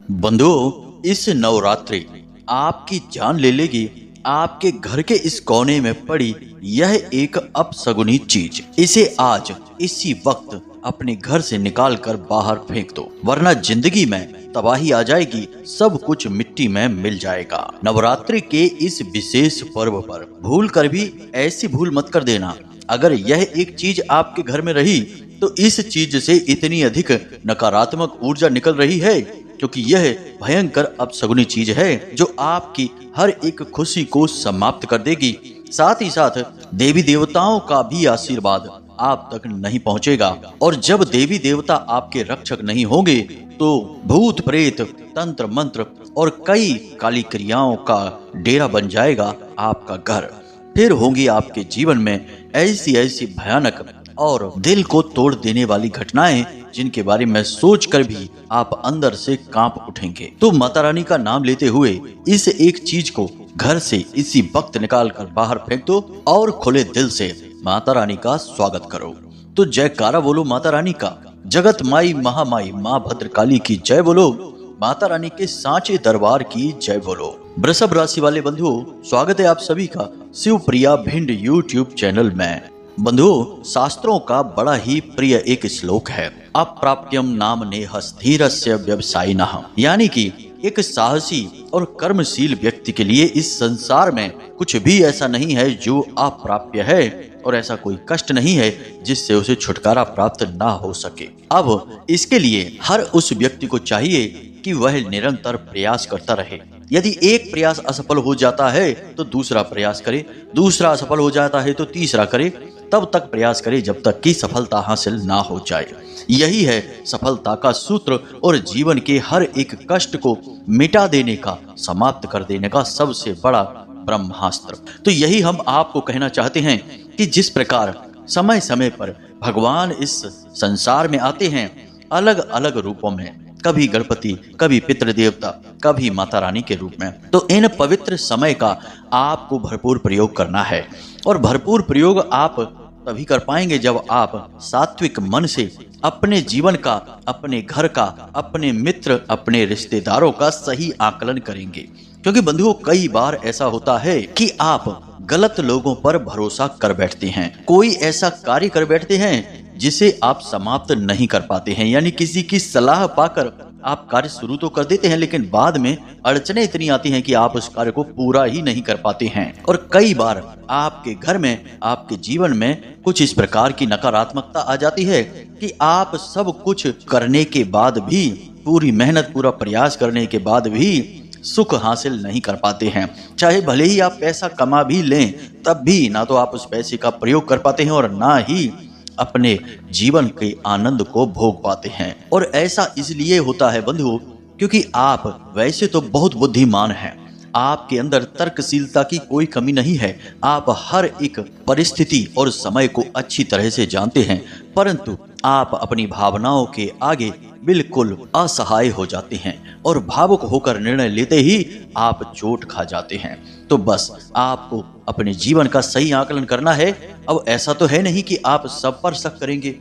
बंधुओं, इस नवरात्रि आपकी जान ले लेगी। आपके घर के इस कोने में पड़ी यह एक अपशगुनी चीज, इसे आज इसी वक्त अपने घर से निकाल कर बाहर फेंक दो, वरना जिंदगी में तबाही आ जाएगी। सब कुछ मिट्टी में मिल जाएगा। नवरात्रि के इस विशेष पर्व पर भूल कर भी ऐसी भूल मत कर देना। अगर यह एक चीज आपके घर में रही तो इस चीज से इतनी अधिक नकारात्मक ऊर्जा निकल रही है, क्योंकि यह भयंकर अपशगुनी चीज है जो आपकी हर एक खुशी को समाप्त कर देगी। साथ ही साथ देवी देवताओं का भी आशीर्वाद आप तक नहीं पहुंचेगा, और जब देवी देवता आपके रक्षक नहीं होंगे तो भूत प्रेत, तंत्र मंत्र और कई काली क्रियाओं का डेरा बन जाएगा आपका घर। फिर होंगी आपके जीवन में ऐसी ऐसी भयानक और दिल को तोड़ देने वाली घटनाएं, जिनके बारे में सोचकर भी आप अंदर से कांप उठेंगे। तो माता रानी का नाम लेते हुए इस एक चीज को घर से इसी वक्त निकाल कर बाहर फेंक दो और खुले दिल से माता रानी का स्वागत करो। तो जयकारा बोलो माता रानी का। जगत माई महामाई माँ भद्रकाली की जय बोलो। माता रानी के सांचे दरबार की जय बोलो। वृषभ राशि वाले बंधुओं, स्वागत है आप सभी का शिवप्रिया भिंड यूट्यूब चैनल में। बंधुओं, शास्त्रों का बड़ा ही प्रिय एक श्लोक है, अप्राप्यम नाम नेह स्थिरस्य व्यवसायिनः, यानी कि एक साहसी और कर्मशील व्यक्ति के लिए इस संसार में कुछ भी ऐसा नहीं है जो अप्राप्य है, और ऐसा कोई कष्ट नहीं है जिससे उसे छुटकारा प्राप्त ना हो सके। अब इसके लिए हर उस व्यक्ति को चाहिए कि वह निरंतर प्रयास करता रहे। यदि एक प्रयास असफल हो जाता है तो दूसरा प्रयास करे, दूसरा असफल हो जाता है तो तीसरा करे, तब तक प्रयास करे जब तक कि सफलता हासिल ना हो जाए। यही है सफलता का सूत्र और जीवन के हर एक कष्ट को मिटा देने का, समाप्त कर देने का सबसे बड़ा ब्रह्मास्त्र। तो यही हम आपको कहना चाहते हैं कि जिस प्रकार समय समय पर भगवान इस संसार में आते हैं अलग अलग रूपों में, कभी गणपति, कभी पितृ देवता, कभी माता रानी के रूप में, तो इन पवित्र समय का आपको भरपूर प्रयोग करना है। और भरपूर प्रयोग आप तभी कर पाएंगे जब आप सात्विक मन से अपने जीवन का, अपने घर का, अपने मित्र, अपने रिश्तेदारों का सही आकलन करेंगे। क्योंकि बंधुओं, कई बार ऐसा होता है कि आप गलत लोगों पर भरोसा कर बैठते हैं, कोई ऐसा कार्य कर बैठते हैं जिसे आप समाप्त नहीं कर पाते हैं, यानी किसी की सलाह पाकर आप कार्य शुरू तो कर देते हैं, लेकिन बाद में अड़चने इतनी आती हैं कि आप उस कार्य को पूरा ही नहीं कर पाते हैं। और कई बार आपके घर में, आपके जीवन में कुछ इस प्रकार की नकारात्मकता आ जाती है कि आप सब कुछ करने के बाद भी, पूरी मेहनत, पूरा प्रयास करने के बाद भी सुख हासिल नहीं कर पाते हैं। चाहे भले ही आप पैसा कमा भी लें, तब भी ना तो आप उस पैसे का प्रयोग कर पाते हैं और ना ही अपने जीवन के आनंद को भोग पाते हैं। और ऐसा इसलिए होता है बंधुओं, क्योंकि आप वैसे तो बहुत बुद्धिमान हैं, आपके अंदर तर्कशीलता की कोई कमी नहीं है, आप हर एक परिस्थिति और समय को अच्छी तरह से जानते हैं, परंतु आप अपनी भावनाओं के आगे बिल्कुल असहाय हो जाते हैं और भावुक होकर निर्णय लेते ही आप चोट खा जाते हैं। तो बस आपको अपने जीवन का सही आकलन करना है। अब ऐसा तो है नहीं कि आप सब पर शक करेंगे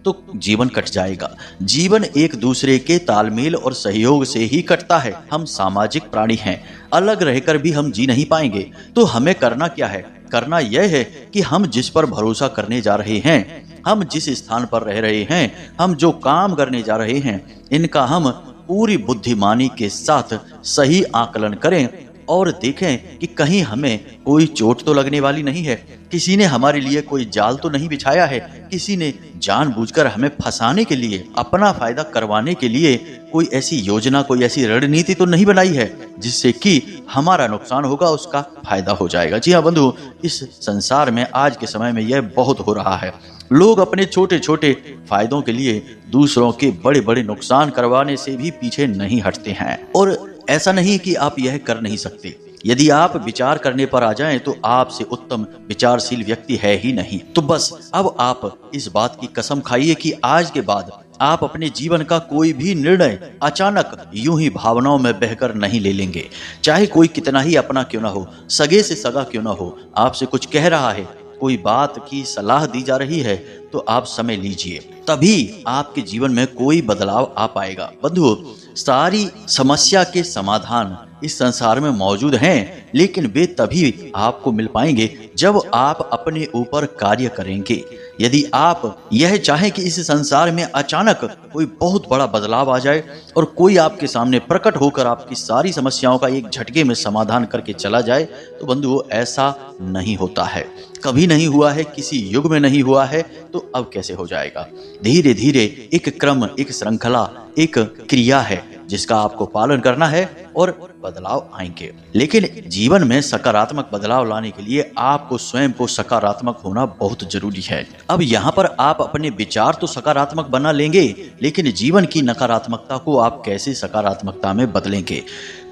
तो जीवन कट जाएगा। जीवन एक दूसरे के तालमेल और सहयोग से ही कटता है। हम सामाजिक प्राणी हैं, अलग रहकर भी हम जी नहीं पाएंगे। तो हमें करना क्या है? करना यह है कि हम जिस पर भरोसा करने जा रहे हैं, हम जिस स्थान पर रह रहे हैं, हम जो काम करने जा रहे हैं, इनका हम पूरी बुद्धिमानी के साथ सही आकलन करें और देखें कि कहीं हमें कोई चोट तो लगने वाली नहीं है, किसी ने हमारे लिए कोई जाल तो नहीं बिछाया है, किसी ने जानबूझकर हमें फंसाने के लिए, अपना फायदा करवाने के लिए कोई ऐसी योजना, कोई ऐसी रणनीति तो नहीं बनाई है जिससे कि हमारा नुकसान होगा, उसका फायदा हो जाएगा। जी हाँ बंधु, इस संसार में आज के समय में यह बहुत हो रहा है। लोग अपने छोटे छोटे फायदों के लिए दूसरों के बड़े बड़े नुकसान करवाने से भी पीछे नहीं हटते हैं। और ऐसा नहीं कि आप यह कर नहीं सकते, यदि आप विचार करने पर आ जाएं तो आपसे उत्तम विचारशील व्यक्ति है ही नहीं। तो बस अब आप इस बात की कसम खाइए कि आज के बाद आप अपने जीवन का कोई भी निर्णय अचानक यूं ही भावनाओं में बहकर नहीं ले लेंगे। चाहे कोई कितना ही अपना क्यों ना हो, सगे से सगा क्यों ना हो, आपसे कुछ कह रहा है, कोई बात की सलाह दी जा रही है तो आप समय लीजिए, तभी आपके जीवन में कोई बदलाव आ पाएगा। बंधुओं, सारी समस्या के समाधान इस संसार में मौजूद हैं, लेकिन वे तभी आपको मिल पाएंगे जब आप अपने ऊपर कार्य करेंगे। यदि आप यह चाहें कि इस संसार में अचानक कोई बहुत बड़ा बदलाव आ जाए और कोई आपके सामने प्रकट होकर आपकी सारी समस्याओं का एक झटके में समाधान करके चला जाए, तो बंधुओं ऐसा नहीं होता है, कभी नहीं हुआ है, किसी युग में नहीं हुआ है, तो अब कैसे हो जाएगा। धीरे धीरे एक क्रम, एक श्रृंखला, एक क्रिया है जिसका आपको पालन करना है और बदलाव आएंगे। लेकिन जीवन में सकारात्मक बदलाव लाने के लिए आपको स्वयं को सकारात्मक होना बहुत जरूरी है। अब यहाँ पर आप अपने विचार तो सकारात्मक बना लेंगे, लेकिन जीवन की नकारात्मकता को आप कैसे सकारात्मकता में बदलेंगे।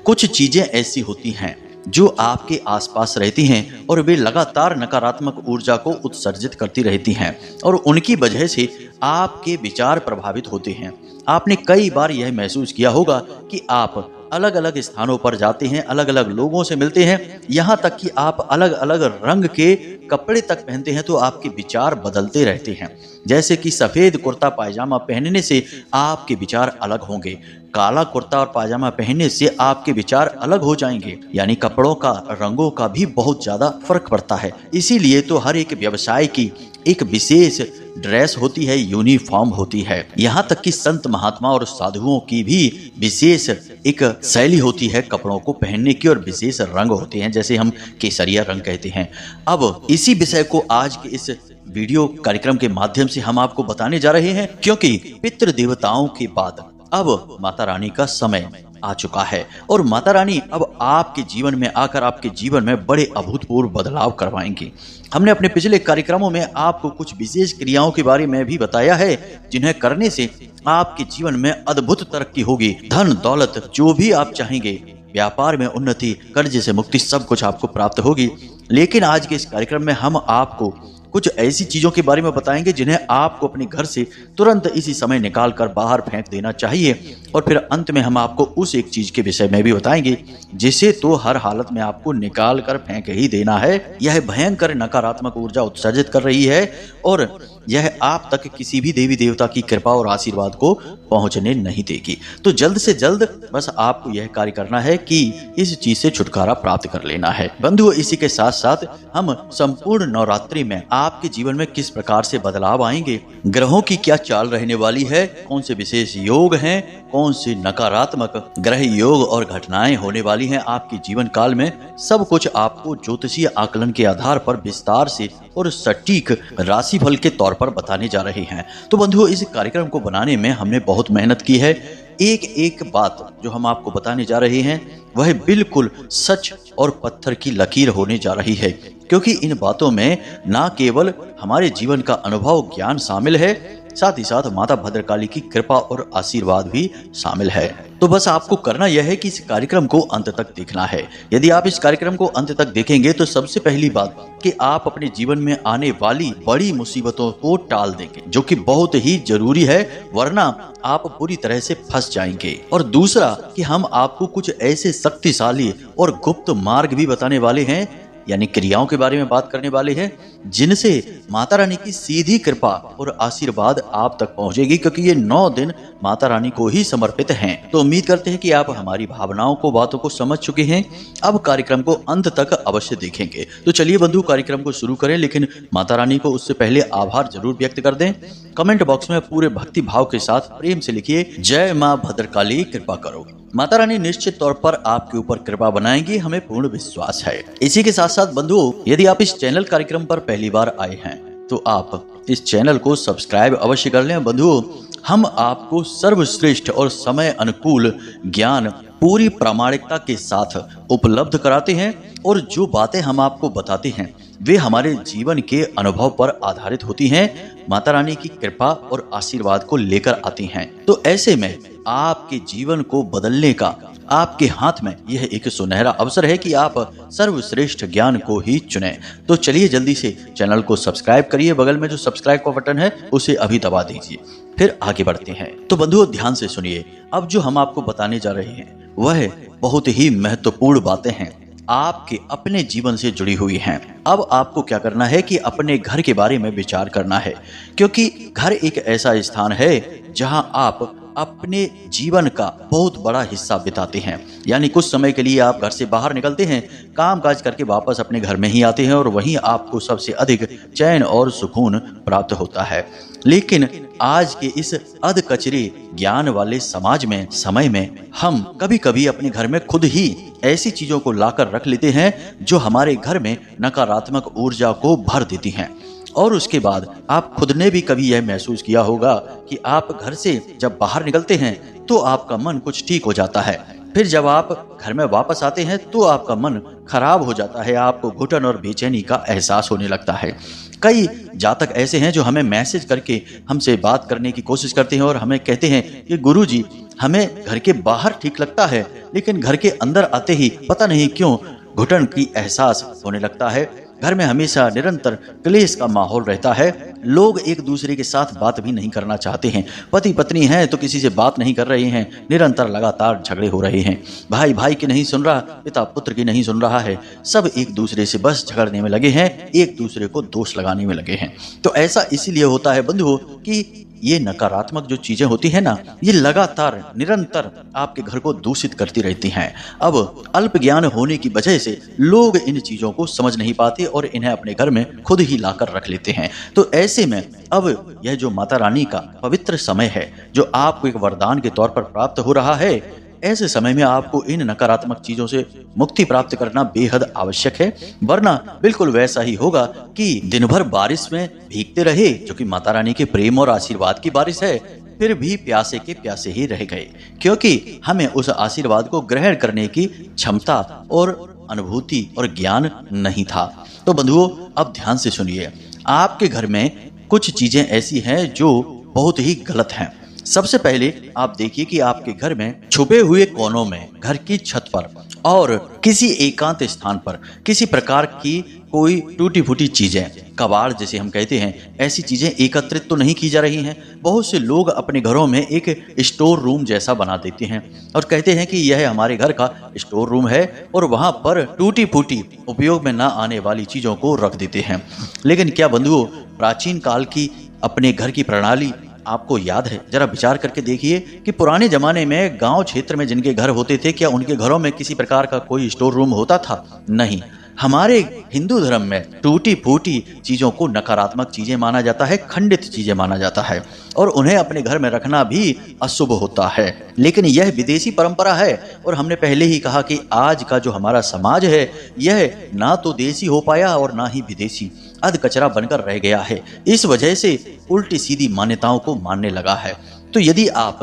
कुछ चीजें ऐसी होती हैं जो आपके आसपास रहती हैं और वे लगातार नकारात्मक ऊर्जा को उत्सर्जित करती रहती हैं और उनकी वजह से आपके विचार प्रभावित होते हैं। आपने कई बार यह महसूस किया होगा कि आप अलग अलग स्थानों पर जाते हैं, अलग अलग लोगों से मिलते हैं, यहाँ तक कि आप अलग अलग रंग के कपड़े तक पहनते हैं तो आपके विचार बदलते रहते हैं। जैसे कि सफेद कुर्ता पायजामा पहनने से आपके विचार अलग होंगे, काला कुर्ता और पायजामा पहनने से आपके विचार अलग हो जाएंगे। यानी कपड़ों का, रंगों का भी बहुत ज्यादा फर्क पड़ता है। इसीलिए तो हर एक व्यवसाय की एक विशेष ड्रेस होती है, यूनिफॉर्म होती है। यहाँ तक कि संत महात्मा और साधुओं की भी विशेष एक शैली होती है कपड़ों को पहनने की, और विशेष रंग होते हैं, जैसे हम केसरिया रंग कहते हैं। अब इसी विषय को आज के इस वीडियो कार्यक्रम के माध्यम से हम आपको बताने जा रहे हैं, क्योंकि पितृ देवताओं के बाद अब माता रानी का समय आ चुका है और माता रानी अब आपके जीवन में आकर आपके जीवन में बड़े अभूतपूर्व बदलाव करवाएंगी। हमने अपने पिछले कार्यक्रमों में आपको कुछ विशेष क्रियाओं के बारे में भी बताया है, जिन्हें करने से आपके जीवन में अद्भुत तरक्की होगी। धन दौलत जो भी आप चाहेंगे, व्यापार में उन्नति, कर्ज से मुक्ति, सब कुछ आपको प्राप्त होगी। लेकिन आज के इस कार्यक्रम में हम आपको कुछ ऐसी चीजों के बारे में बताएंगे जिन्हें आपको अपने घर से तुरंत इसी समय निकाल कर बाहर फेंक देना चाहिए, और फिर अंत में हम आपको उस एक चीज के विषय में भी बताएंगे जिसे तो हर हालत में आपको निकाल कर फेंक ही देना है। यह भयंकर नकारात्मक ऊर्जा उत्सर्जित कर रही है और यह आप तक किसी भी देवी देवता की कृपा और आशीर्वाद को पहुंचने नहीं देगी। तो जल्द से जल्द बस आपको यह कार्य करना है कि इस चीज से छुटकारा प्राप्त कर लेना है। बंधुओं, इसी के साथ साथ हम संपूर्ण नवरात्रि में आपके जीवन में किस प्रकार से बदलाव आएंगे, ग्रहों की क्या चाल रहने वाली है, कौन से विशेष योग हैं, कौन से नकारात्मक ग्रह योग और घटनाएं होने वाली हैं आपके जीवन काल में, सब कुछ आपको ज्योतिषीय आकलन के आधार पर विस्तार से और सटीक राशिफल के तौर पर बताने जा रहे हैं। तो बंधुओं, इस कार्यक्रम को बनाने में हमने बहुत मेहनत की है। एक एक बात जो हम आपको बताने जा रहे हैं वह बिल्कुल सच और पत्थर की लकीर होने जा रही है, क्योंकि इन बातों में ना केवल हमारे जीवन का अनुभव ज्ञान शामिल है, साथ ही साथ माता भद्रकाली की कृपा और आशीर्वाद भी शामिल है। तो बस आपको करना यह है कि इस कार्यक्रम को अंत तक देखना है। यदि आप इस कार्यक्रम को अंत तक देखेंगे तो सबसे पहली बात कि आप अपने जीवन में आने वाली बड़ी मुसीबतों को टाल देंगे, जो कि बहुत ही जरूरी है, वरना आप पूरी तरह से फंस जाएंगे। और दूसरा कि हम आपको कुछ ऐसे शक्तिशाली और गुप्त मार्ग भी बताने वाले हैं, यानी क्रियाओं के बारे में बात करने वाले हैं, जिनसे माता रानी की सीधी कृपा और आशीर्वाद आप तक पहुंचेगी, क्योंकि ये 9 दिन माता रानी को ही समर्पित हैं। तो उम्मीद करते हैं कि आप हमारी भावनाओं को, बातों को समझ चुके हैं। अब कार्यक्रम को अंत तक अवश्य देखेंगे। तो चलिए बंधु, कार्यक्रम को शुरू करें, लेकिन माता रानी को उससे पहले आभार जरूर व्यक्त कर दें। कमेंट बॉक्स में पूरे भक्ति भाव के साथ प्रेम से लिखिए, जय माँ भद्रकाली कृपा करो। माता रानी निश्चित तौर पर आपके ऊपर कृपा बनाएंगी, हमें पूर्ण विश्वास है। इसी के साथ साथ बंधुओं, यदि आप इस चैनल कार्यक्रम पर पहली बार आए हैं तो आप इस चैनल को सब्सक्राइब अवश्य कर लें। बंधुओं, हम आपको सर्वश्रेष्ठ और समय अनुकूल ज्ञान पूरी प्रामाणिकता के साथ उपलब्ध कराते हैं, और जो बातें हम आपको बताते हैं वे हमारे जीवन के अनुभव पर आधारित होती हैं, माता रानी की कृपा और आशीर्वाद को लेकर आती हैं। तो ऐसे में आपके जीवन को बदलने का आपके हाथ में यह एक सुनहरा अवसर है कि आप सर्वश्रेष्ठ ज्ञान को ही चुनें। तो चलिए जल्दी से चैनल को सब्सक्राइब करिए, बगल में जो सब्सक्राइब का बटन है उसे अभी दबा दीजिए। फिर आगे बढ़ते हैं। तो बंधुओं, ध्यान से सुनिए। अब जो हम आपको बताने जा रहे हैं वह बहुत ही महत्वपूर्ण बातें हैं। आपके अपने जीवन से जुड़ी हुई हैं। अब आपको क्या करना है कि अपने घर के बारे में विचार करना है, क्योंकि घर एक ऐसा स्थान है जहां आप अपने जीवन का बहुत बड़ा हिस्सा बिताते हैं। यानी कुछ समय के लिए आप घर से बाहर निकलते हैं, काम काज करके वापस अपने घर में ही आते हैं और वहीं आपको सबसे अधिक चैन और सुकून प्राप्त होता है। लेकिन आज के इस अधकचरे ज्ञान वाले समाज में, समय में, हम कभी कभी अपने घर में खुद ही ऐसी चीजों को लाकर रख लेते हैं जो हमारे घर में नकारात्मक ऊर्जा को भर देती हैं। और उसके बाद आप खुद ने भी कभी यह महसूस किया होगा कि आप घर से जब बाहर निकलते हैं तो आपका मन कुछ ठीक हो जाता है, फिर जब आप घर में वापस आते हैं तो आपका मन खराब हो जाता है, आपको घुटन और बेचैनी का एहसास होने लगता है। कई जातक ऐसे हैं जो हमें मैसेज करके हमसे बात करने की कोशिश करते हैं और हमें कहते हैं कि गुरुजी, हमें घर के बाहर ठीक लगता है लेकिन घर के अंदर आते ही पता नहीं क्यों घुटन की एहसास होने लगता है। घर में हमेशा निरंतर क्लेश का माहौल रहता है, लोग एक दूसरे के साथ बात भी नहीं करना चाहते हैं। पति पत्नी हैं तो किसी से बात नहीं कर रहे हैं, निरंतर लगातार झगड़े हो रहे हैं। भाई भाई की नहीं सुन रहा, पिता पुत्र की नहीं सुन रहा है, सब एक दूसरे से बस झगड़ने में लगे हैं, एक दूसरे को दोष लगाने में लगे हैं। तो ऐसा इसीलिए होता है बंधुओं कि ये नकारात्मक जो चीजें होती है ना, ये लगातार निरंतर आपके घर को दूषित करती रहती हैं। अब अल्प ज्ञान होने की वजह से लोग इन चीजों को समझ नहीं पाते और इन्हें अपने घर में खुद ही लाकर रख लेते हैं। तो ऐसे में अब यह जो माता रानी का पवित्र समय है, जो आपको एक वरदान के तौर पर प्राप्त हो रहा है, ऐसे समय में आपको इन नकारात्मक चीजों से मुक्ति प्राप्त करना बेहद आवश्यक है। वरना बिल्कुल वैसा ही होगा कि दिन भर बारिश में भीगते रहे, जो कि माता रानी के प्रेम और आशीर्वाद की बारिश है, फिर भी प्यासे के प्यासे ही रह गए, क्योंकि हमें उस आशीर्वाद को ग्रहण करने की क्षमता और अनुभूति और ज्ञान नहीं था। तो बंधुओं, अब ध्यान से सुनिए, आपके घर में कुछ चीजें ऐसी हैं जो बहुत ही गलत हैं। सबसे पहले आप देखिए कि आपके घर में छुपे हुए कोनों में, घर की छत पर और किसी एकांत स्थान पर किसी प्रकार की कोई टूटी फूटी चीजें, कबाड़ जिसे हम कहते हैं, ऐसी चीजें एकत्रित तो नहीं की जा रही हैं। बहुत से लोग अपने घरों में एक स्टोर रूम जैसा बना देते हैं और कहते हैं कि यह हमारे घर का स्टोर रूम है, और वहां पर टूटी फूटी उपयोग में न आने वाली चीजों को रख देते हैं। लेकिन क्या बंधुओं, प्राचीन काल की अपने घर की प्रणाली आपको याद है? जरा विचार करके देखिए कि पुराने जमाने में गांव क्षेत्र में जिनके घर होते थे, क्या उनके घरों में किसी प्रकार का कोई स्टोर रूम होता था? नहीं। हमारे हिंदू धर्म में टूटी फूटी चीजों को नकारात्मक चीजें माना जाता है, खंडित चीजें माना जाता है, और उन्हें अपने घर में रखना भी अशुभ होता है। लेकिन यह विदेशी परंपरा है, और हमने पहले ही कहा कि आज का जो हमारा समाज है, यह ना तो देसी हो पाया और ना ही विदेशी, अधकचरा बनकर रह गया है। इस वजह से उल्टी सीधी मान्यताओं को मानने लगा है। तो यदि आप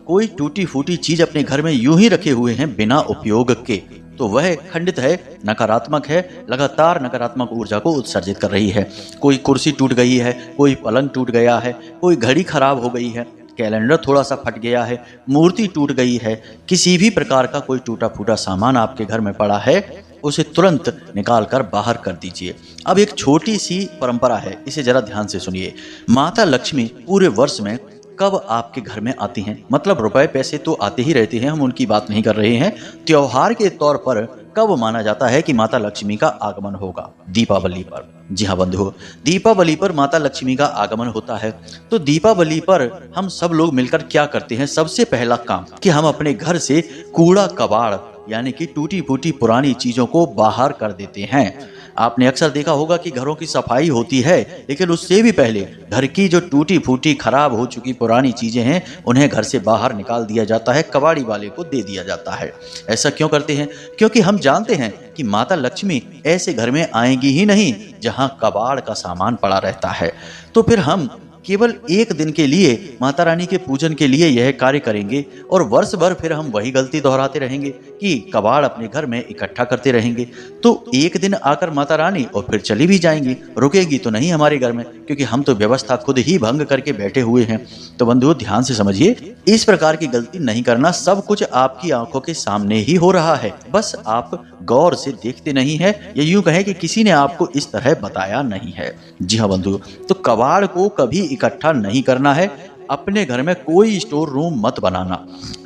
कोई टूटी फूटी चीज अपने घर में यूं ही रखे हुए हैं बिना उपयोग के, तो वह खंडित है, नकारात्मक है, लगातार नकारात्मक ऊर्जा को उत्सर्जित कर रही है। कोई कुर्सी टूट गई है, कोई पलंग टूट गया है, कोई घड़ी खराब हो गई है, कैलेंडर थोड़ा सा फट गया है, मूर्ति टूट गई है, किसी भी प्रकार का कोई टूटा फूटा सामान आपके घर में पड़ा है, उसे तुरंत निकाल कर बाहर कर दीजिए। अब एक छोटी सी परंपरा है, इसे जरा ध्यान से सुनिए। माता लक्ष्मी पूरे वर्ष में कब आपके घर में आती हैं? मतलब रुपए पैसे तो आते ही रहते हैं, हम उनकी बात नहीं कर रहे हैं। त्योहार के तौर पर कब माना जाता है कि माता लक्ष्मी का आगमन होगा? दीपावली पर। जी हाँ बंधुओं, दीपावली पर माता लक्ष्मी का आगमन होता है। तो दीपावली पर हम सब लोग मिलकर क्या करते हैं? सबसे पहला काम कि हम अपने घर से कूड़ा कबाड़ यानी कि टूटी फूटी पुरानी चीजों को बाहर कर देते हैं। आपने अक्सर देखा होगा कि घरों की सफाई होती है, लेकिन उससे भी पहले घर की जो टूटी फूटी खराब हो चुकी पुरानी चीजें हैं, उन्हें घर से बाहर निकाल दिया जाता है, कबाड़ी वाले को दे दिया जाता है। ऐसा क्यों करते हैं? क्योंकि हम जानते हैं कि माता लक्ष्मी ऐसे घर में आएंगी ही नहीं जहां कबाड़ का सामान पड़ा रहता है। तो फिर हम केवल एक दिन के लिए माता रानी के पूजन के लिए यह कार्य करेंगे, और वर्ष भर फिर हम वही गलती दोहराते रहेंगे कि कबाड़ अपने घर में इकट्ठा करते रहेंगे। तो एक दिन आकर माता रानी और फिर चली भी जाएंगी, रुकेगी तो नहीं हमारे घर में, क्योंकि हम तो व्यवस्था खुद ही भंग करके बैठे हुए हैं। तो बंधुओं ध्यान से समझिए, इस प्रकार की गलती नहीं करना। सब कुछ आपकी आंखों के सामने ही हो रहा है, बस आप गौर से देखते नहीं है, या यूं कहें कि किसी ने आपको इस तरह बताया नहीं है। जी हाँ बंधुओं, तो कबाड़ को कभी इकट्ठा नहीं करना है। अपने घर में कोई स्टोर रूम मत बनाना।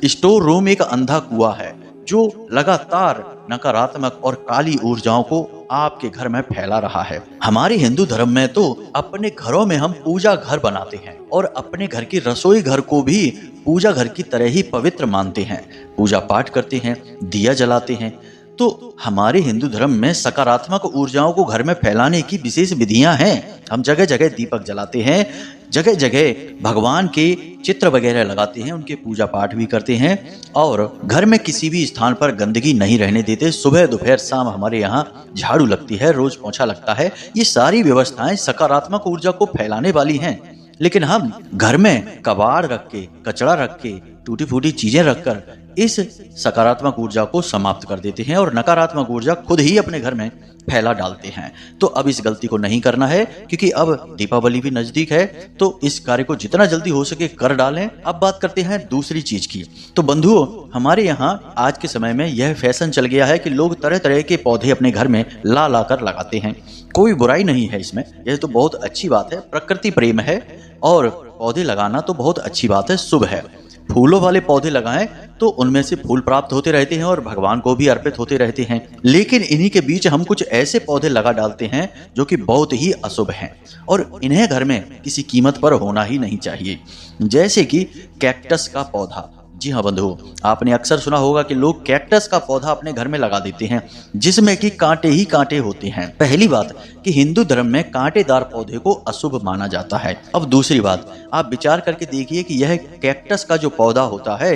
स्टोर रूम एक अंधा कुआं है जो लगातार नकारात्मक और काली ऊर्जाओं को आपके घर में फैला रहा है। हमारे हिंदू धर्म में तो अपने घरों में हम पूजा घर बनाते हैं और अपने घर की रसोई घर को भी पूजा घर की तरह ही पवित्र मानते हैं, पूजा पाठ करते हैं, दिया जलाते हैं। तो हमारे हिंदू धर्म में सकारात्मक ऊर्जाओं को घर में फैलाने की विशेष विधियां हैं। हम जगह जगह दीपक जलाते हैं, जगह जगह भगवान के चित्र वगैरह लगाते हैं, उनके पूजा पाठ भी करते हैं और घर में किसी भी स्थान पर गंदगी नहीं रहने देते। सुबह दोपहर शाम हमारे यहाँ झाड़ू लगती है, रोज पोछा लगता है। ये सारी व्यवस्थाएं सकारात्मक ऊर्जा को फैलाने वाली हैं। लेकिन हम घर में कबाड़ रख के, कचरा रख के, टूटी फूटी चीजें रखकर इस सकारात्मक ऊर्जा को समाप्त कर देते हैं और नकारात्मक ऊर्जा खुद ही अपने घर में फैला डालते हैं। तो अब इस गलती को नहीं करना है, क्योंकि अब दीपावली भी नजदीक है, तो इस कार्य को जितना जल्दी हो सके कर डालें। अब बात करते हैं दूसरी चीज की। तो बंधुओं, हमारे यहाँ आज के समय में यह फैशन चल गया है कि लोग तरह तरह के पौधे अपने घर में ला ला कर लगाते हैं। कोई बुराई नहीं है इसमें, यह तो बहुत अच्छी बात है, प्रकृति प्रेम है और पौधे लगाना तो बहुत अच्छी बात है, शुभ है। फूलों वाले पौधे लगाएं तो उनमें से फूल प्राप्त होते रहते हैं और भगवान को भी अर्पित होते रहते हैं। लेकिन इन्हीं के बीच हम कुछ ऐसे पौधे लगा डालते हैं जो कि बहुत ही अशुभ हैं और इन्हें घर में किसी कीमत पर होना ही नहीं चाहिए। जैसे कि कैक्टस का पौधा। जी हाँ बंधुओं, आपने अक्सर सुना होगा कि लोग कैक्टस का पौधा अपने घर में लगा देते हैं, जिसमें कि कांटे ही कांटे होते हैं। पहली बात कि हिंदू धर्म में कांटेदार पौधे को अशुभ माना जाता है। अब दूसरी बात, आप विचार करके देखिए कि यह कैक्टस का जो पौधा होता है,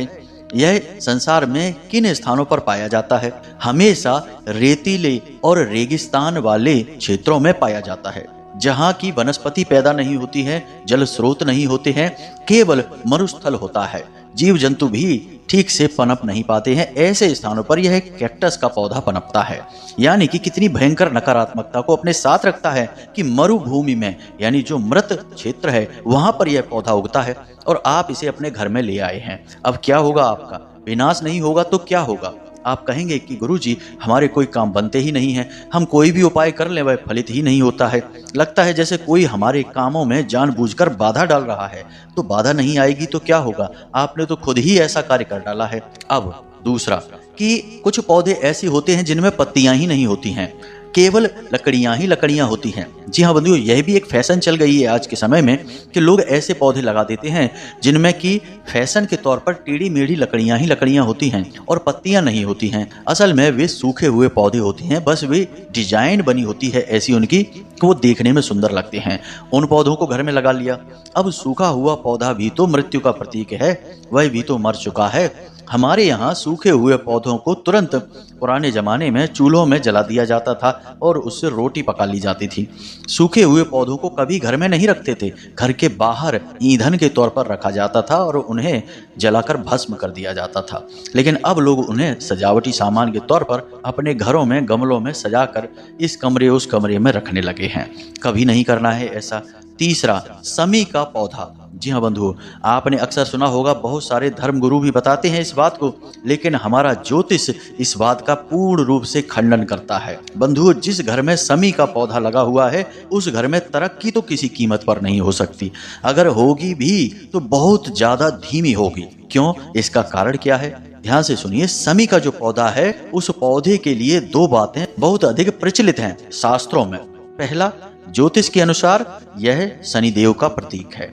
यह संसार में किन स्थानों पर पाया जाता है? हमेशा रेतीले और रेगिस्तान वाले क्षेत्रों में पाया जाता है, जहाँ की वनस्पति पैदा नहीं होती है, जल स्रोत नहीं होते हैं, केवल मरुस्थल होता है, जीव जंतु भी ठीक से पनप नहीं पाते हैं। ऐसे स्थानों पर यह कैक्टस का पौधा पनपता है। यानी कि कितनी भयंकर नकारात्मकता को अपने साथ रखता है कि मरुभूमि में, यानी जो मृत क्षेत्र है, वहां पर यह पौधा उगता है और आप इसे अपने घर में ले आए हैं। अब क्या होगा? आपका विनाश नहीं होगा तो क्या होगा? आप कहेंगे कि गुरुजी, हमारे कोई काम बनते ही नहीं हैं, हम कोई भी उपाय कर लें वह फलित ही नहीं होता है। लगता है जैसे कोई हमारे कामों में जानबूझकर बाधा डाल रहा है। तो बाधा नहीं आएगी तो क्या होगा? आपने तो खुद ही ऐसा कार्य कर डाला है। अब दूसरा कि कुछ पौधे ऐसे होते हैं जिनमें पत्तियां ही नहीं होती हैं, केवल लकड़ियां ही लकड़ियां होती हैं। जी हाँ बंधुओं, यह भी एक फैशन चल गई है आज के समय में कि लोग ऐसे पौधे लगा देते हैं जिनमें कि फैशन के तौर पर टेढ़ी मेढ़ी लकड़ियां ही लकड़ियां होती हैं और पत्तियां नहीं होती हैं। असल में वे सूखे हुए पौधे होते हैं, बस वे डिजाइन बनी होती है ऐसी उनकी कि वो देखने में सुंदर लगते हैं। उन पौधों को घर में लगा लिया। अब सूखा हुआ पौधा भी तो मृत्यु का प्रतीक है, वह भी तो मर चुका है। हमारे यहाँ सूखे हुए पौधों को तुरंत पुराने जमाने में चूल्हों में जला दिया जाता था और उससे रोटी पका ली जाती थी। सूखे हुए पौधों को कभी घर में नहीं रखते थे, घर के बाहर ईंधन के तौर पर रखा जाता था और उन्हें जलाकर भस्म कर दिया जाता था। लेकिन अब लोग उन्हें सजावटी सामान के तौर पर अपने घरों में गमलों में सजाकर इस कमरे उस कमरे में रखने लगे हैं। कभी नहीं करना है ऐसा। तीसरा, समी का पौधा। जी हाँ बंधुओं, आपने अक्सर सुना होगा, बहुत सारे धर्मगुरु भी बताते हैं इस बात को, लेकिन हमारा ज्योतिष इस बात का पूर्ण रूप से खंडन करता है। बंधुओं, जिस घर में समी का पौधा लगा हुआ है उस घर में तरक्की तो किसी कीमत पर नहीं हो सकती। अगर होगी भी तो बहुत ज्यादा धीमी होगी। क्यों? इसका कारण क्या है? ध्यान से सुनिए। समी का जो पौधा है, उस पौधे के लिए दो बातें बहुत अधिक प्रचलित हैं शास्त्रों में। पहला, ज्योतिष के अनुसार यह शनिदेव का प्रतीक है।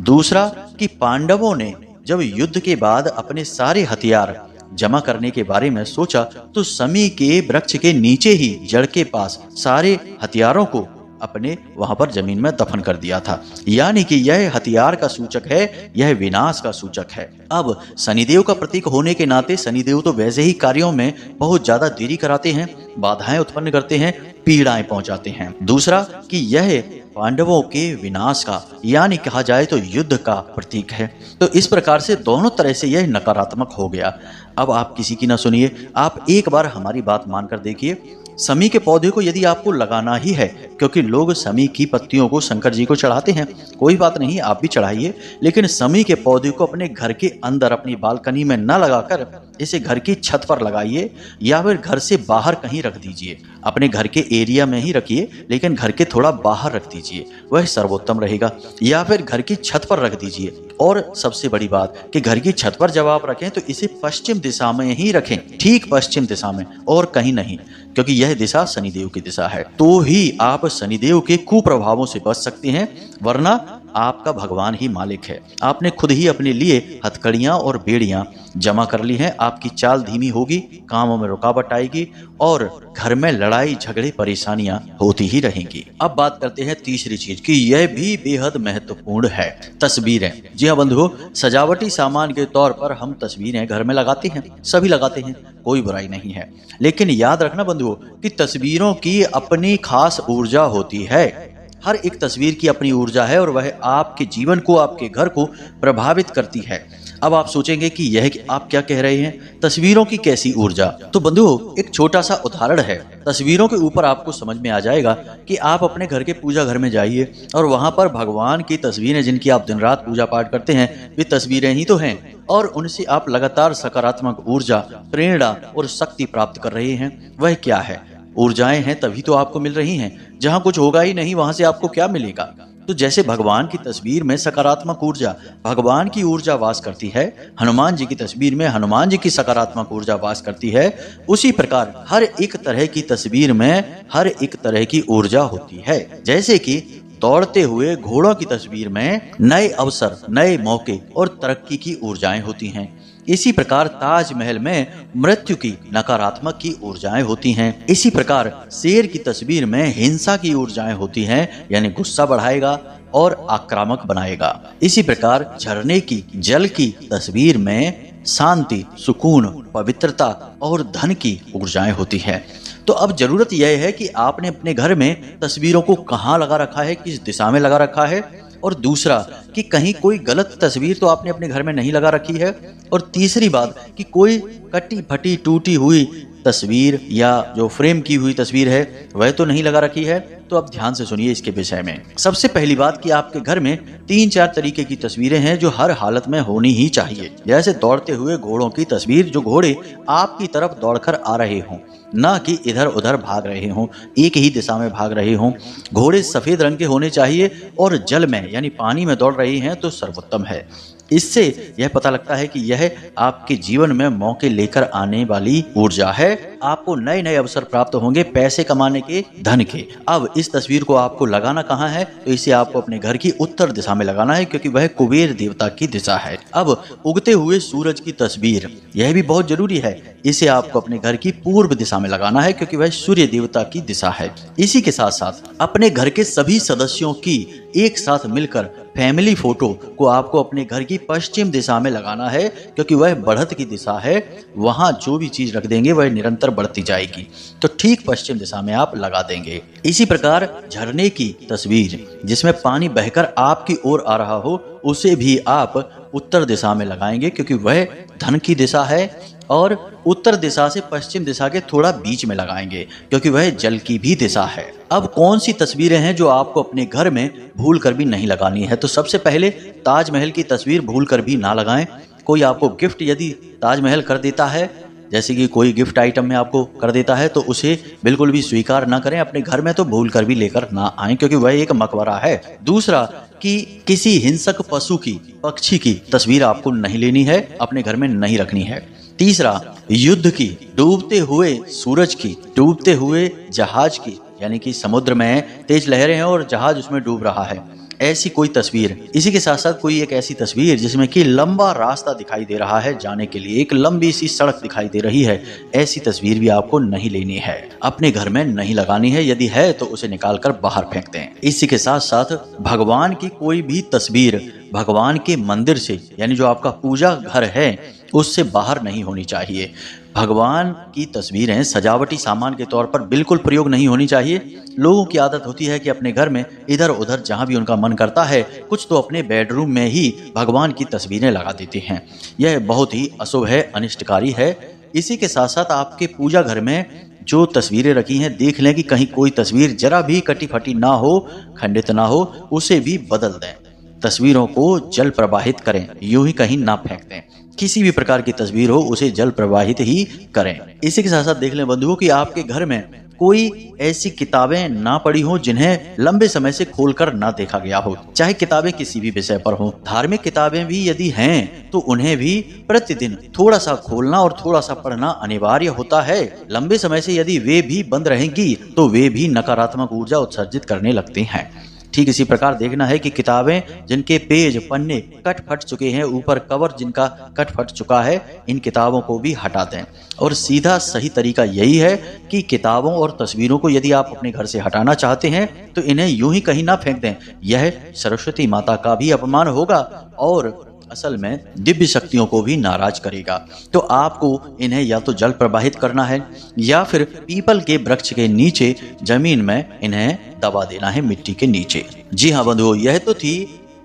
दूसरा कि पांडवों ने जब युद्ध के बाद अपने सारे हथियार जमा करने के बारे में सोचा तो समी के वृक्ष के नीचे ही जड़ के पास सारे हथियारों को अपने वहां पर जमीन में दफन कर दिया था। यानी कि यह हथियार का सूचक है, यह विनाश का सूचक है। अब शनिदेव का प्रतीक होने के नाते शनिदेव तो वैसे ही कार्यों में बहुत ज्यादा देरी कराते हैं, बाधाएं उत्पन्न करते हैं, पीड़ाएं पहुंचाते हैं। दूसरा कि यह पांडवों के विनाश का, यानी कहा जाए तो युद्ध का प्रतीक है। तो इस प्रकार से दोनों तरह से यह नकारात्मक हो गया। अब आप किसी की ना सुनिए, आप एक बार हमारी बात मानकर देखिए। समी के पौधे को यदि आपको लगाना ही है, क्योंकि लोग समी की पत्तियों को शंकर जी को चढ़ाते हैं, कोई बात नहीं, आप भी चढ़ाइए, लेकिन समी के पौधे को अपने घर के अंदर अपनी बालकनी में न लगाकर इसे घर की छत पर लगाइए या फिर घर से बाहर कहीं रख दीजिए। अपने घर के एरिया में ही रखिए, लेकिन घर के थोड़ा बाहर रख दीजिए, वह सर्वोत्तम रहेगा। या फिर घर की छत पर रख दीजिए और सबसे बड़ी बात कि घर की छत पर जब आप रखें तो इसे पश्चिम दिशा में ही रखें, ठीक पश्चिम दिशा में और कहीं नहीं, क्योंकि यह दिशा शनिदेव की दिशा है। तो ही आप शनिदेव के कुप्रभावों से बच सकते हैं, वरना आपका भगवान ही मालिक है। आपने खुद ही अपने लिए हथकड़ियां और बेड़ियां जमा कर ली हैं। आपकी चाल धीमी होगी, कामों में रुकावट आएगी और घर में लड़ाई झगड़े परेशानियां होती ही रहेंगी। अब बात करते हैं तीसरी चीज की, यह भी बेहद महत्वपूर्ण है, तस्वीरें। जी हाँ बंधुओं, सजावटी सामान के तौर पर हम तस्वीरें घर में लगाते हैं, सभी लगाते हैं, कोई बुराई नहीं है। लेकिन याद रखना बंधुओं कि तस्वीरों की अपनी खास ऊर्जा होती है। हर एक तस्वीर की अपनी ऊर्जा है और वह आपके जीवन को, आपके घर को प्रभावित करती है। अब आप सोचेंगे कि यह आप क्या कह रहे हैं, तस्वीरों की कैसी ऊर्जा? तो बंधुओं, एक छोटा सा उदाहरण है। तस्वीरों के ऊपर आपको समझ में आ जाएगा कि आप अपने घर के पूजा घर में जाइए और वहां पर भगवान की तस्वीरें, जिनकी आप दिन रात पूजा पाठ करते हैं, वे तस्वीरें ही तो हैं और उनसे आप लगातार सकारात्मक ऊर्जा, प्रेरणा और शक्ति प्राप्त कर रहे हैं। वह क्या है? ऊर्जाएं हैं, तभी तो आपको मिल रही हैं। जहां कुछ होगा ही नहीं, वहां से आपको क्या मिलेगा? तो जैसे भगवान की तस्वीर में सकारात्मक ऊर्जा, भगवान की ऊर्जा वास करती है, हनुमान जी की तस्वीर में हनुमान जी की सकारात्मक ऊर्जा वास करती है, उसी प्रकार हर एक तरह की तस्वीर में हर एक तरह की ऊर्जा होती है। जैसे कि दौड़ते हुए घोड़ों की तस्वीर में नए अवसर, नए मौके और तरक्की की ऊर्जाएं होती हैं। इसी प्रकार ताजमहल में मृत्यु की, नकारात्मक की ऊर्जाएं होती हैं। इसी प्रकार शेर की तस्वीर में हिंसा की ऊर्जाएं होती हैं, यानी गुस्सा बढ़ाएगा और आक्रामक बनाएगा। इसी प्रकार झरने की, जल की तस्वीर में शांति, सुकून, पवित्रता और धन की ऊर्जाएं होती हैं। तो अब जरूरत यह है कि आपने अपने घर में तस्वीरों को कहाँ लगा रखा है, किस दिशा में लगा रखा है, और दूसरा कि कहीं कोई गलत तस्वीर तो आपने अपने घर में नहीं लगा रखी है, और तीसरी बात कि कोई कटी फटी टूटी हुई तस्वीर या जो फ्रेम की हुई तस्वीर है वह तो नहीं लगा रखी है। तो अब ध्यान से सुनिए इसके विषय में। सबसे पहली बात कि आपके घर में 3-4 तरीके की तस्वीरें हैं जो हर हालत में होनी ही चाहिए। जैसे दौड़ते हुए घोड़ों की तस्वीर, जो घोड़े आपकी तरफ दौड़कर आ रहे हों, ना कि इधर उधर भाग रहे हों, एक ही दिशा में भाग रहे हों। घोड़े सफेद रंग के होने चाहिए और जल में यानी पानी में दौड़ रही हैं तो सर्वोत्तम है। इससे यह पता लगता है कि यह आपके जीवन में मौके लेकर आने वाली ऊर्जा है। आपको नए नए अवसर प्राप्त होंगे, पैसे कमाने के, धन के। अब इस तस्वीर को आपको लगाना कहाँ है? तो इसे आपको अपने घर की उत्तर दिशा में लगाना है, क्योंकि वह कुबेर देवता की दिशा है। अब उगते हुए सूरज की तस्वीर, यह भी बहुत जरूरी है। इसे आपको अपने घर की पूर्व दिशा में लगाना है, क्योंकि वह सूर्य देवता की दिशा है। इसी के साथ साथ अपने घर के सभी सदस्यों की एक साथ मिलकर फैमिली फोटो को आपको अपने घर की पश्चिम दिशा में लगाना है, क्योंकि वह बढ़त की दिशा है। वहां जो भी चीज रख देंगे वह निरंतर बढ़ती जाएगी। तो ठीक पश्चिम दिशा में आप लगा देंगे। इसी प्रकार झरने की तस्वीर, जिसमें पानी बहकर आपकी ओर आ रहा हो, उसे भी आप उत्तर दिशा में लगाएंगे, क्योंकि वह धन की दिशा है। और उत्तर दिशा से पश्चिम दिशा के थोड़ा बीच में लगाएंगे, क्योंकि वह जल की भी दिशा है। अब कौन सी तस्वीरें हैं जो आपको अपने घर में भूल कर भी नहीं लगानी है? तो सबसे पहले ताजमहल की तस्वीर भूल कर भी ना लगाएं। कोई आपको गिफ्ट यदि ताजमहल कर देता है, जैसे कि कोई गिफ्ट आइटम में आपको कर देता है, तो उसे बिल्कुल भी स्वीकार ना करें। अपने घर में तो भूल कर भी लेकर ना आएं, क्योंकि वह एक मकबरा है। दूसरा कि किसी हिंसक पशु की, पक्षी की तस्वीर आपको नहीं लेनी है, अपने घर में नहीं रखनी है। तीसरा, युद्ध की, डूबते हुए सूरज की, डूबते हुए जहाज की, यानी कि समुद्र में तेज लहरें हैं और जहाज उसमें डूब रहा है, ऐसी कोई तस्वीर। इसी के साथ साथ कोई एक ऐसी तस्वीर जिसमें कि लंबा रास्ता दिखाई दे रहा है जाने के लिए, एक लंबी सी सड़क दिखाई दे रही है, ऐसी तस्वीर भी आपको नहीं लेनी है, अपने घर में नहीं लगानी है। यदि है तो उसे निकालकर बाहर फेंक दें। इसी के साथ साथ भगवान की कोई भी तस्वीर भगवान के मंदिर से, यानी जो आपका पूजा घर है, उससे बाहर नहीं होनी चाहिए। भगवान की तस्वीरें सजावटी सामान के तौर पर बिल्कुल प्रयोग नहीं होनी चाहिए। लोगों की आदत होती है कि अपने घर में इधर उधर जहां भी उनका मन करता है, कुछ तो अपने बेडरूम में ही भगवान की तस्वीरें लगा देते हैं। यह बहुत ही अशुभ है, अनिष्टकारी है। इसी के साथ साथ आपके पूजा घर में जो तस्वीरें रखी हैं, देख लें कि कहीं कोई तस्वीर जरा भी कटी फटी ना हो, खंडित ना हो, उसे भी बदल दें। तस्वीरों को जल प्रवाहित करें, यूं ही कहीं ना फेंक दें। किसी भी प्रकार की तस्वीर हो, उसे जल प्रवाहित ही करें। इसी के साथ साथ देख लें बंधुओं कि आपके घर में कोई ऐसी किताबें ना पढ़ी हो जिन्हें लंबे समय से खोलकर ना देखा गया हो, चाहे किताबें किसी भी विषय पर हो। धार्मिक किताबें भी यदि हैं तो उन्हें भी प्रतिदिन थोड़ा सा खोलना और थोड़ा सा पढ़ना अनिवार्य होता है। लंबे समय से यदि वे भी बंद रहेंगी तो वे भी नकारात्मक ऊर्जा उत्सर्जित करने लगती हैं। ठीक इसी प्रकार देखना है कि किताबें जिनके पेज पन्ने कट फट चुके हैं, ऊपर कवर जिनका कट फट चुका है, इन किताबों को भी हटा दें। और सीधा सही तरीका यही है कि किताबों और तस्वीरों को यदि आप अपने घर से हटाना चाहते हैं तो इन्हें यूं ही कहीं ना फेंक दें। यह सरस्वती माता का भी अपमान होगा और असल में दिव्य शक्तियों को भी नाराज करेगा। तो आपको इन्हें या तो जल प्रवाहित करना है या फिर पीपल के वृक्ष के नीचे जमीन में इन्हें दबा देना है, मिट्टी के नीचे। जी हाँ बंधुओं, यह तो थी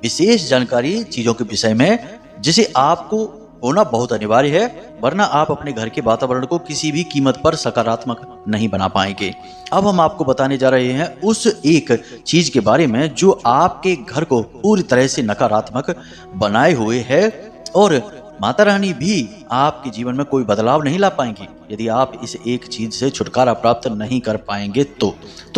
विशेष जानकारी चीजों के विषय में जिसे आपको होना बहुत अनिवार्य है, वरना आप अपने घर के वातावरण को किसी भी कीमत पर सकारात्मक नहीं बना पाएंगे। अब हम आपको बताने जा रहे हैं उस एक चीज के बारे में जो आपके घर को पूरी तरह से नकारात्मक बनाए हुए है और माता रानी भी आपके जीवन में कोई बदलाव नहीं ला पाएंगी यदि आप इस एक चीज से छुटकारा प्राप्त नहीं कर पाएंगे तो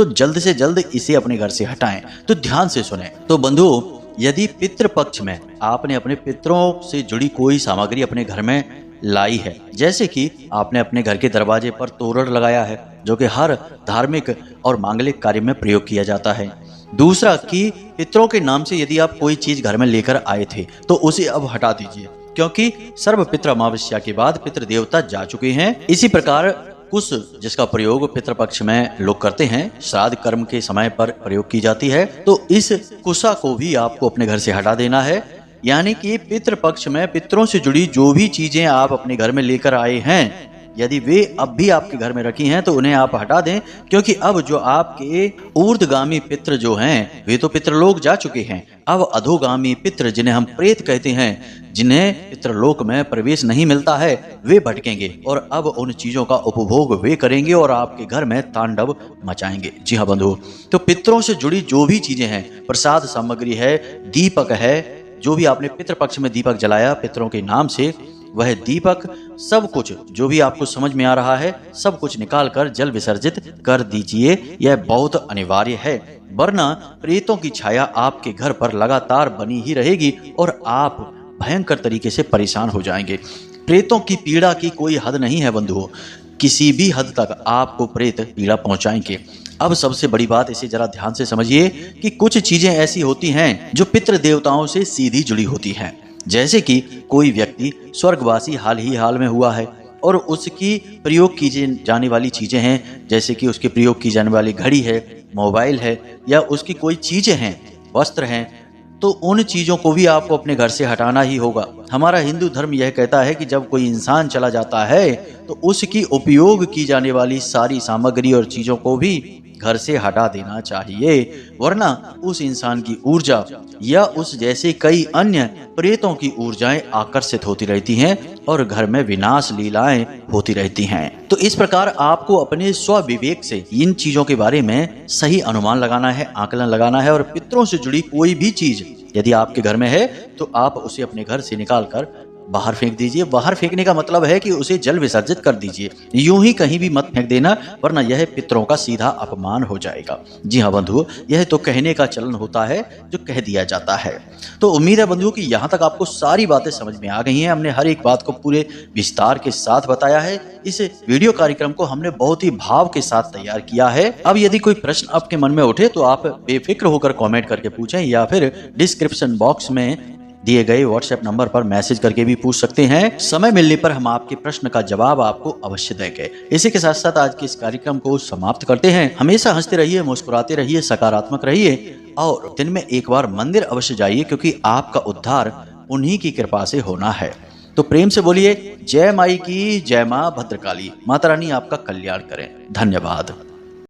जल्द से जल्द इसे अपने घर से हटाएं। तो ध्यान से सुने। तो बंधुओं, यदि पितृपक्ष में आपने अपने पितरों से जुड़ी कोई सामग्री अपने घर में लाई है, जैसे कि आपने अपने घर के दरवाजे पर तोरण लगाया है जो कि हर धार्मिक और मांगलिक कार्य में प्रयोग किया जाता है। दूसरा कि पितरों के नाम से यदि आप कोई चीज घर में लेकर आए थे तो उसे अब हटा दीजिए, क्योंकि सर्व पितृ अमावस्या के बाद पितृ देवता जा चुके हैं। इसी प्रकार कुश जिसका प्रयोग पितृपक्ष में लोग करते हैं, श्राद्ध कर्म के समय पर प्रयोग की जाती है, तो इस कुशा को भी आपको अपने घर से हटा देना है। यानी कि पितृपक्ष में पितरों से जुड़ी जो भी चीजें आप अपने घर में लेकर आए हैं, यदि वे अब भी आपके घर में रखी हैं तो उन्हें आप हटा दें, क्योंकि अब जो आपके ऊर्ध्वगामी पितृ जो हैं वे तो पितृलोक जा चुके हैं। अब अधोगामी पितृ जिन्हें हम प्रेत कहते हैं, जिन्हें पितृलोक में प्रवेश नहीं मिलता है, वे भटकेंगे और अब उन चीजों का उपभोग वे करेंगे और आपके घर में तांडव मचाएंगे। जी हाँ बंधुओं, तो पितरों से जुड़ी जो भी चीजें हैं, प्रसाद सामग्री है, दीपक है, जो भी आपने पितृपक्ष में दीपक जलाया पितरों के नाम से, वह दीपक सब कुछ जो भी आपको समझ में आ रहा है सब कुछ निकाल कर जल विसर्जित कर दीजिए। यह बहुत अनिवार्य है, वरना प्रेतों की छाया आपके घर पर लगातार बनी ही रहेगी और आप भयंकर तरीके से परेशान हो जाएंगे। प्रेतों की पीड़ा की कोई हद नहीं है बंधुओं, किसी भी हद तक आपको प्रेत पीड़ा पहुंचाएंगे। अब सबसे बड़ी बात, इसे जरा ध्यान से समझिए कि कुछ चीजें ऐसी होती हैं जो पितृ देवताओं से सीधी जुड़ी होती हैं। जैसे कि कोई व्यक्ति स्वर्गवासी हाल में हुआ है और उसकी प्रयोग की जाने वाली चीजें हैं, जैसे कि उसके प्रयोग की जाने वाली घड़ी है, मोबाइल है, या उसकी कोई चीजें हैं, वस्त्र हैं, तो उन चीजों को भी आपको अपने घर से हटाना ही होगा। हमारा हिंदू धर्म यह कहता है कि जब कोई इंसान चला जाता है तो उसकी उपयोग की जाने वाली सारी सामग्री और चीजों को भी घर से हटा देना चाहिए, वरना उस इंसान की ऊर्जा या उस जैसे कई अन्य प्रेतों की ऊर्जाएं आकर्षित होती रहती हैं और घर में विनाश लीलाएं होती रहती हैं। तो इस प्रकार आपको अपने स्व विवेक से इन चीजों के बारे में सही अनुमान लगाना है, आकलन लगाना है, और पितरों से जुड़ी कोई भी चीज यदि आपके घर में है तो आप उसे अपने घर से निकाल कर बाहर फेंक दीजिए। बाहर फेंकने का मतलब है कि उसे जल विसर्जित कर दीजिए, यूं ही कहीं भी मत फेंक देना, वरना यह पितरों का सीधा अपमान हो जाएगा। जी हाँ बंधुओं, यह तो कहने का चलन होता है जो कह दिया जाता है। तो उम्मीद है बंधुओं कि यहाँ तक आपको सारी बातें समझ में आ गई हैं। हमने हर एक बात को पूरे विस्तार के साथ बताया है। इस वीडियो कार्यक्रम को हमने बहुत ही भाव के साथ तैयार किया है। अब यदि कोई प्रश्न आपके मन में उठे तो आप बेफिक्र होकर कमेंट करके पूछें, या फिर डिस्क्रिप्शन बॉक्स में दिए गए व्हाट्सएप नंबर पर मैसेज करके भी पूछ सकते हैं। समय मिलने पर हम आपके प्रश्न का जवाब आपको अवश्य देंगे। इसी के साथ साथ आज के इस कार्यक्रम को समाप्त करते हैं। हमेशा हंसते रहिए, मुस्कुराते रहिए, सकारात्मक रहिए और दिन में एक बार मंदिर अवश्य जाइए, क्योंकि आपका उद्धार उन्हीं की कृपा से होना है। तो प्रेम से बोलिए जय माई की जय, मां भद्रकाली। माता रानी आपका कल्याण करें। धन्यवाद।